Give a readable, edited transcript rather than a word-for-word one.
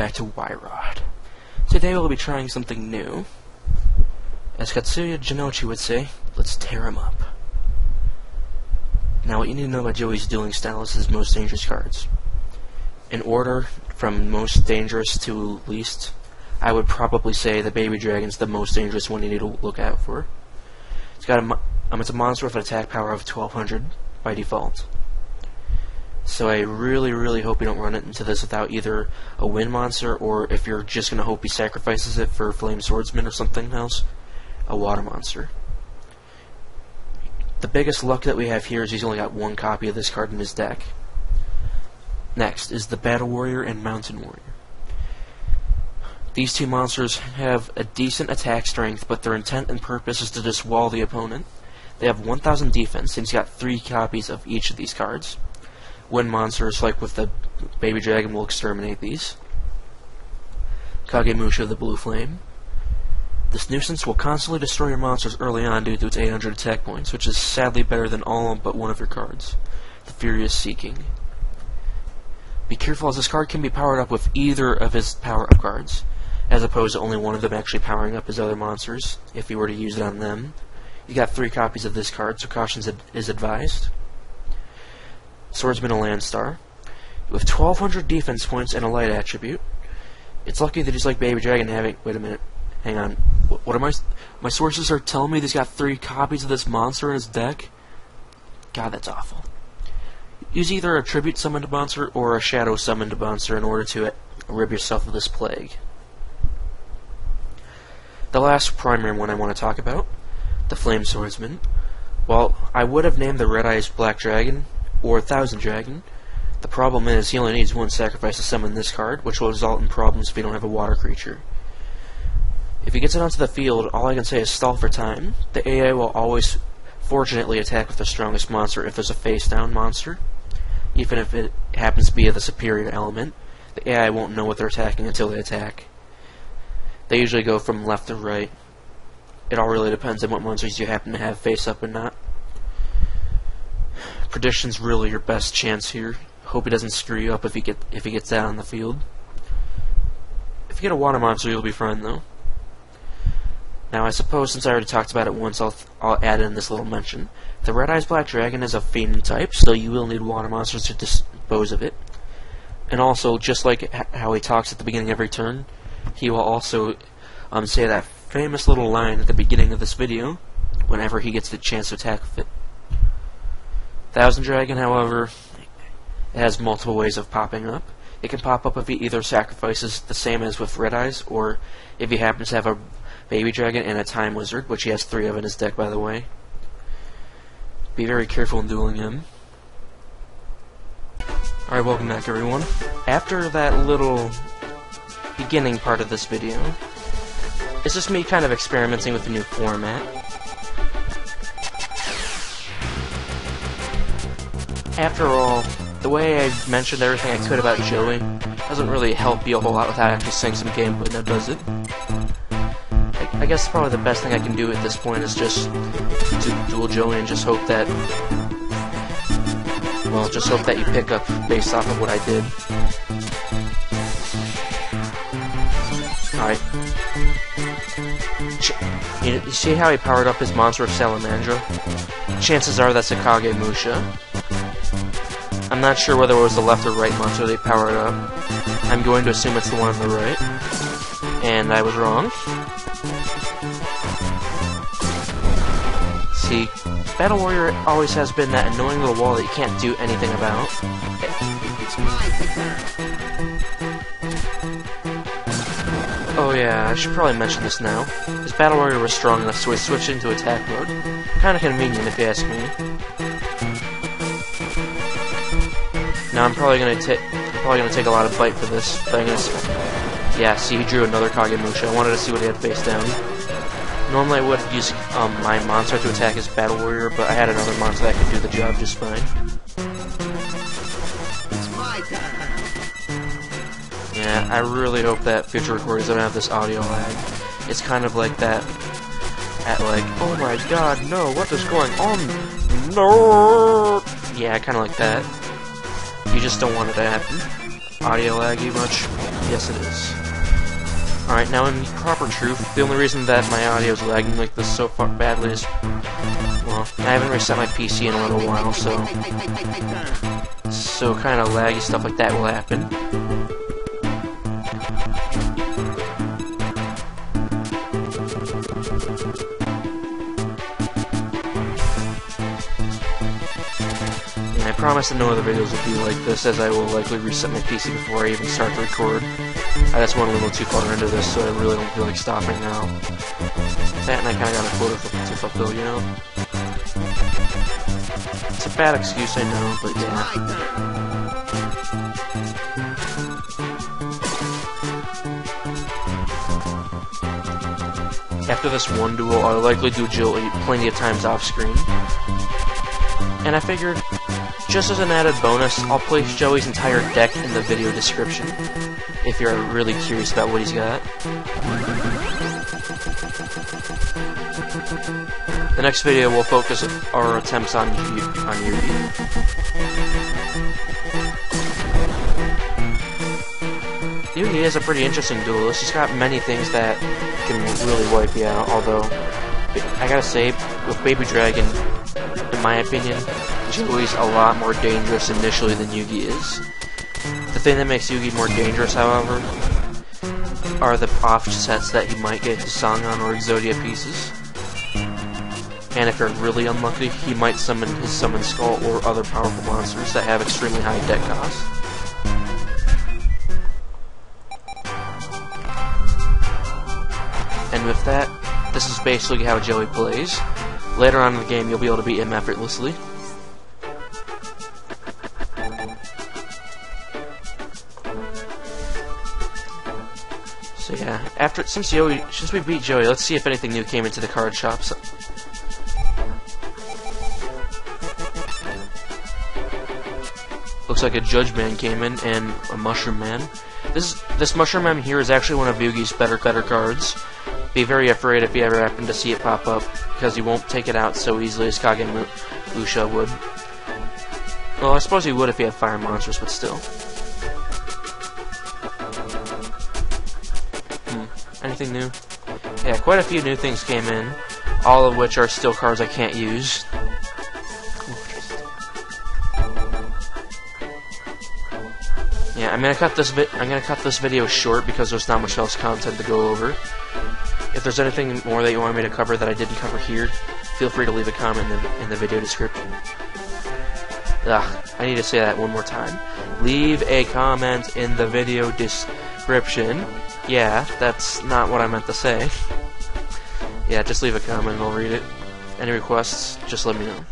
back to Y-Rod. Today we'll be trying something new. As Katsuya Jinochi would say, let's tear him up. Now what you need to know about Joey's dueling style is his most dangerous cards. In order from most dangerous to least, I would probably say the Baby Dragon's the most dangerous one you need to look out for. It's got it's a monster with an attack power of 1200 by default. So I really hope you don't run it into this without either a wind monster, or if you're just going to hope he sacrifices it for Flame Swordsman or something else, a water monster. The biggest luck that we have here is he's only got one copy of this card in his deck. Next is the Battle Warrior and Mountain Warrior. These two monsters have a decent attack strength, but their intent and purpose is to just wall the opponent. They have 1000 defense, and he's got 3 copies of each of these cards. Wind monsters, like with the Baby Dragon, will exterminate these. Kagemusha, the Blue Flame. This nuisance will constantly destroy your monsters early on due to its 800 attack points, which is sadly better than all but one of your cards, the Furious Seeking. Be careful, as this card can be powered up with either of his power-up cards, as opposed to only one of them actually powering up his other monsters, if you were to use it on them. You got 3 copies of this card, so caution is advised. Swordsman of Landstar. With 1200 defense points and a light attribute. It's lucky that he's like Baby Dragon having... Wait a minute. Hang on. What am I... My sources are telling me he's got 3 copies of this monster in his deck? God, that's awful. Use either a tribute summoned monster or a shadow summoned monster in order to rid yourself of this plague. The last primary one I want to talk about, the Flame Swordsman. Well, I would have named the Red Eyes Black Dragon or Thousand Dragon. The problem is he only needs 1 sacrifice to summon this card, which will result in problems if you don't have a water creature. If he gets it onto the field, all I can say is stall for time. The AI will always, fortunately, attack with the strongest monster if there's a face-down monster. Even if it happens to be the superior element, the AI won't know what they're attacking until they attack. They usually go from left to right. It all really depends on what monsters you happen to have face-up and not. Prediction's really your best chance here. Hope he doesn't screw you up if he gets that on the field. If you get a water monster, you'll be fine though. Now I suppose since I already talked about it once, I'll add in this little mention. The Red Eyes Black Dragon is a fiend type, so you will need water monsters to dispose of it. And also, just like how he talks at the beginning of every turn, he will also say that famous little line at the beginning of this video whenever he gets the chance to attack with it. Thousand Dragon, however, has multiple ways of popping up. It can pop up if he either sacrifices the same as with Red Eyes, or if he happens to have a Baby Dragon and a Time Wizard, which he has 3 of in his deck, by the way. Be very careful in dueling him. Alright, welcome back, everyone. After that little beginning part of this video, it's just me kind of experimenting with the new format. After all, the way I mentioned everything I could about Joey doesn't really help you a whole lot without actually seeing some gameplay, now does it? I guess probably the best thing I can do at this point is just to duel Joey and just hope that... Well, just hope that you pick up based off of what I did. Alright. You see how he powered up his monster of Salamandra? Chances are that's a Kagemusha. I'm not sure whether it was the left or right monster they powered up. I'm going to assume it's the one on the right. And I was wrong. See, Battle Warrior always has been that annoying little wall that you can't do anything about. Oh yeah, I should probably mention this now. His Battle Warrior was strong enough, so he switched into attack mode. Kinda convenient if you ask me. Now I'm probably gonna take a lot of bite for this, but I'm gonna... Yeah, see, he drew another Kagemusha. I wanted to see what he had face down. Normally I would use my monster to attack his Battle Warrior, but I had another monster that could do the job just fine. It's my time. Yeah, I really hope that future recordings don't have this audio lag. It's kind of like that at like, oh my god, no, what is going on? No! Yeah, kind of like that. You just don't want it to happen. Audio laggy much? Yes, it is. Alright, now in proper truth, the only reason that my audio is lagging like this so far badly is, well, I haven't reset my PC in a little while, so kind of laggy stuff like that will happen. And I promise that no other videos will be like this, as I will likely reset my PC before I even start to record. I just went a little too far into this, so I really don't feel like stopping now. That and I kind of got a quota to fulfill, you know? It's a bad excuse, I know, but yeah. After this one duel, I'll likely do Joey plenty of times off screen. And I figured, just as an added bonus, I'll place Joey's entire deck in the video description, if you're really curious about what he's got. The next video will focus our attempts on Yugi. Yugi is a pretty interesting duelist. He's got many things that can really wipe you out, although, I gotta say, with Baby Dragon, in my opinion, Joey's a lot more dangerous initially than Yugi is. The thing that makes Yugi more dangerous, however, are the offsets that he might get his Sangan or Exodia pieces. And if you're really unlucky, he might summon his Summon Skull or other powerful monsters that have extremely high deck costs. And with that, this is basically how Joey plays. Later on in the game, you'll be able to beat him effortlessly. So yeah, since we beat Joey, let's see if anything new came into the card shops. Looks like a Judge Man came in and a Mushroom Man. This Mushroom Man here is actually one of Yugi's better cards. Be very afraid if you ever happen to see it pop up, because he won't take it out so easily as Kagemusha would. Well, I suppose he would if he had fire monsters, but still. Anything new? Yeah, quite a few new things came in, all of which are still cards I can't use. Yeah, I'm gonna cut this video short because there's not much else content to go over. If there's anything more that you want me to cover that I didn't cover here, feel free to leave a comment in the video description. I need to say that one more time. Leave a comment in the video description. Yeah, that's not what I meant to say. Yeah, just leave a comment and I'll read it. Any requests, just let me know.